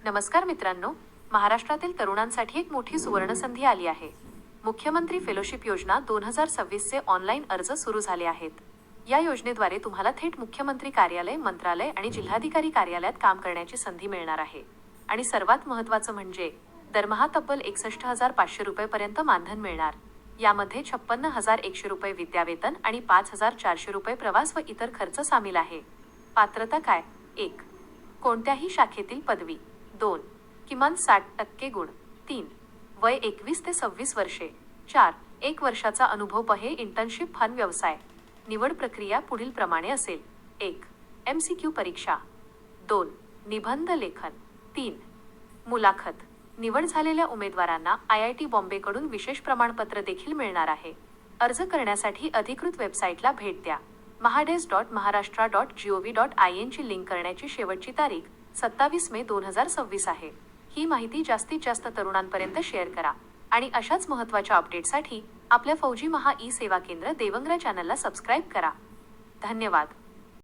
नमस्कार मित्रांनो, महाराष्ट्रातील तरुणांसाठी एक मोठी सुवर्णसंधी आली आहे. मुख्यमंत्री फेलोशिप योजना 2026 चे ऑनलाईन अर्ज सुरू झाले आहेत. या योजनेद्वारे तुम्हाला थेट मुख्यमंत्री कार्यालय, मंत्रालय आणि जिल्हाधिकारी कार्यालयात काम करण्याची संधी मिळणार आहे. आणि सर्वात महत्त्वाचं म्हणजे दरमहा तब्बल 61,500 रुपये मानधन मिळणार. यामध्ये 56,100 रुपये विद्यावेतन आणि 5,400 रुपये प्रवास व इतर खर्च सामील आहे. पात्रता काय? 1. कोणत्याही शाखेतील पदवी. 2. किमान 60% गुण. 3. वय 21 ते 26 वर्षे. 4. 1 वर्षाचा अनुभव पहे इंटर्नशिप फन व्यवसाय. निवड प्रक्रिया पुढील प्रमाणे असेल. 1. MCQ परीक्षा. 2. निबंध लेखन. 3. मुलाखत. निवड झालेल्या उमेदवारांना IIT बॉम्बेकडून विशेष प्रमाणपत्र देखील मिळणार आहे. अर्ज करण्यासाठी अधिकृत वेबसाईटला भेट द्या. mahades.maharashtra.gov.in ची लिंक करण्याची शेवटची तारीख 27 मे 2026 आहे. ही माहिती जास्तीत जास्त तरुणांपर्यंत शेअर करा आणि अशाच महत्त्वाच्या अपडेटसाठी आपल्या फौजी महा ई सेवा केंद्र देवंगरा चॅनलला सबस्क्राईब करा. धन्यवाद.